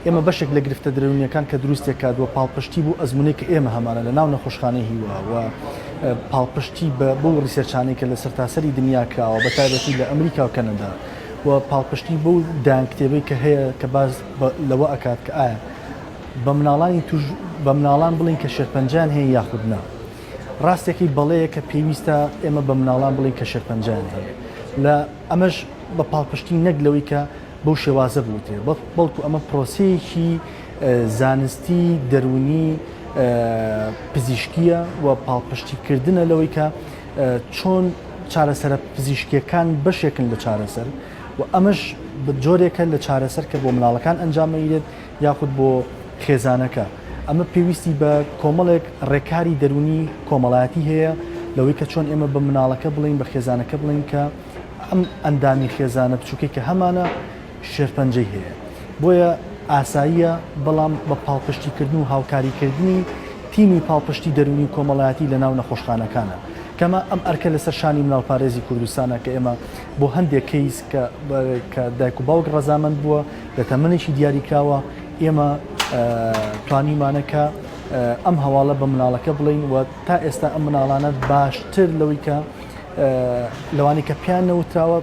ئێمە بەشێک لە گرفتە درەونیەکان کە دروستێک کاتوە پاڵپشتی بوو ئەزمونێک کە ئێمە هەمانە لە ناو نەخۆشخانەی هیوا و پاڵپشتی بۆ ڕیسێرچانەی کە لە سەرتاسەری دنیا کراوە بە تایبەتی لە ئەمریکا و کەنەدا و پاڵپشتی بۆ دایانکتێبەی کە هەیە کە باز لەوە ئەکات کە ئایا بە مناڵانی توش بە مناڵان بڵین کە شێرپەنجیان هەیە یاخود نا ڕاستێکی بەڵەیە کە پێویستە ئێمە بە مناڵان بڵین کە شێرپەنجیان هەیە لە ئەمەش بە پاڵپشتی نەک لەوەی کە بەو شێوازە بوتێ بەڵکو ئەمە پرۆسەیەکی زانستی دەرونی پزیشکیە و پاڵپشتیکردنە لەوەی کە چۆن چارەسەرە پزیشکیەکان بەشێکن لە چارەسەر و ئەمەش جۆرێکە لە چارەسەر کە بۆ مناڵەکان ئەنجامەیرێت یاخود بۆ خێزانەکە ئەمە پێویستی بە کۆمەڵێک ڕێکاری دەرونی کۆمەڵایەتی هەیە لەوەی کە چۆن ئێمە بە مناڵەکە بڵین بە خێزانەکە بڵین کە ئەم ئەندامی خێزانە بچووکەی کە هەمانە شێرپەنجەی هەیە بۆیە ئاساییە بەڵام بە پاڵپشتیکردن و هاوکاریکردنی تیمی پاڵپشتی دەرونی کۆمەڵایەتی لە ناو نەخۆشخانەکانە کەمە ئەم ئەرکە لەسەر شانی مناڵپارێزی کوردستانە کە ئێمە بۆ هەندێک کەیس کە دایک و باوک ڕەزامەند بووە لە تەمەنێکی دیاریکراوە ئێمە توانیمانەکە ئەم هەواڵە بە مناڵەکە بڵین و تا ئێستا ئەم مناڵانە باشتر لەوەی کە لەوانی کە پیان نەوتراوە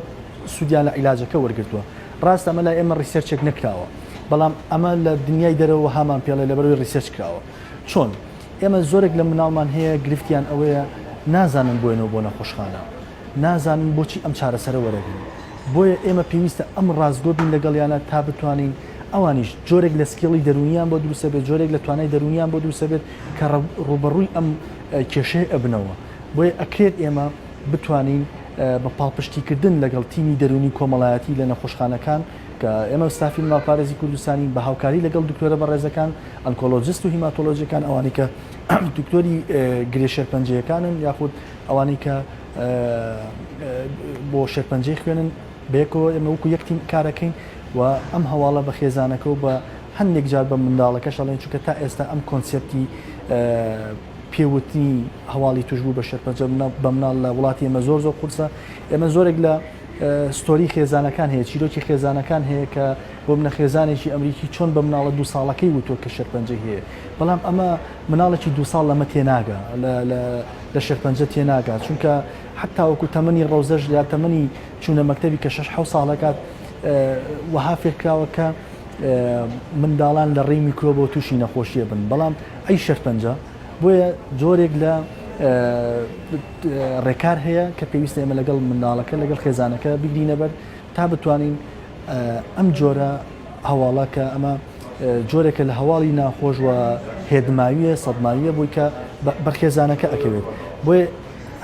سوودیان لە عیلاجەکە وەرگرتووە ڕاست ئەمە لای ئێمە ریسێرچێک نەکراوە بەڵام ئەمە لە دنیای دەرەوە هامان پێڵێ لەبەرەوەی ریسێرچ کراوە چۆن ئێمە زۆرێک لە مناڵمان هەیە گرفتیان ئەوەیە نازانن بۆێنەوە بۆ نەخۆشخانە نازانن بۆچی ئەم چارەسەرە وەرەگرن بۆیە ئێمە پێویستە ئەم ڕازگۆ بین لەگەڵیانە تا بتوانین ئەوانیش جۆرێک لە سکیڵی دەرونیان بۆ دروستە بێت جۆرێک لە توانای دەرونیان بۆ دروستە بێت کە ڕوبەڕووی ئەم کێشەیە ئەبنەوە بۆیە ئەکرێت ئێمە بتوانین بە پاڵپشتیکردن لەگەڵ تیمی دەرونی کۆمەڵایەتی لە نەخۆشخانەکان کە ئێمە ستافی مناڵپارێزی کوردستانی بە هاوکاری لەگەڵ دکتۆرە بەڕێزەکان ئەنکۆلۆجیست و هیماتۆلۆژیەکان ئەوانی کە دکتۆری گرێ شێرپەنجەیەکانن یاخود ئەوانی کە بۆ شێرپەنجەی خوێنن بەیەکەوە ئێمە وەکو یەک تیم کارەکەین و ئەم هەواڵە بە خێزانەکە و بە هەندێک جار بە منداڵەکە شەڵێن چونکە تا ئێستا ئەم کۆنسێپتی پێوتنی هەواڵی توشبوو بە شێرپەنجە بە مناڵ لە وڵاتی ئێمە زۆر قورسە ئێمە زۆرێک لە ستۆری خێزانەکان هەیە چیرۆکی خێزانەکان هەیە کە بۆ منە خێزانێکی ئەمریکی چۆن بە مناڵە 2 ساڵەکەی وتۆ کە شێرپەنجە هەیە بەڵام ئەمە مناڵێکی 2 ساڵ لەمە تێناگە لە شێرپەنجە تێناگات چونکە حتا وەکو تەمەنی ڕەوزەش یا تەمەنی چوونە مەکتەبی کە 6 ساڵەکات وەها فێرکراوە کە منداڵان لە ڕێی میکرۆبۆ تووشی نەخۆشیە بن بەڵام ئەی شێرپەنجە بۆیە جۆرێک لە ڕێکار هەیە کە پێویستە ئێمە لەگەڵ منداڵەکە لەگەڵ خێزانەکە بگرینە بەر تا بتوانین ئەم جۆرە هەواڵە کە ئەمە جۆرێکە لە هەواڵی ناخۆش و هێدماویە سەدماویە بووی کە بەرخێزانەکە ئەکەوێت بۆیە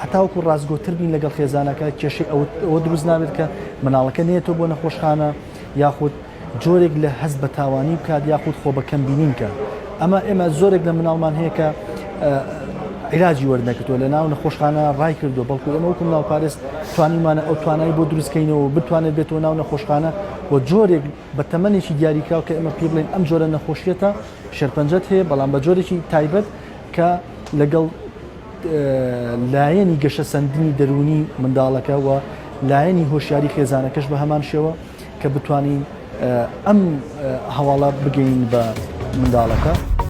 هەتاوەکو ڕازگۆتر بین لەگەڵ خێزانەکە کێشەی ئەوە دروست نابێت کە مناڵەکە نێتەوە بۆ نەخۆشخانە یاخود جۆرێک لە هەست بە تاوانی بکات یاخود خۆ بە کەمبینین کە ئەمە زۆرێک لە مناڵمان هەیە کە عیلاجی وەرنەکردووە لە ناو نەخۆشخانە ڕای کردو بەڵکو ئێمە وەکو مناڵپارێز توانیمانە ئەو توانایی بۆ دروستکەینەوە بتوانێت بێتەوە ناو نەخۆشخانە و جۆرێک بە تەمەنێکی دیاریکراو کە ئێمە پێ بڵێن ئەم جۆرە نەخۆشیەتە شێرپەنجەت هەیە بەڵام بە جۆرێکی تایبەت کە لەگەڵ لایەنی گەشە سەندنی دەرونی منداڵەکە و لایەنی هۆشیاری خێزانەکەش بە هەمان شێوە کە بتوانین ئەم هەواڵە بگەین بە منداڵەکە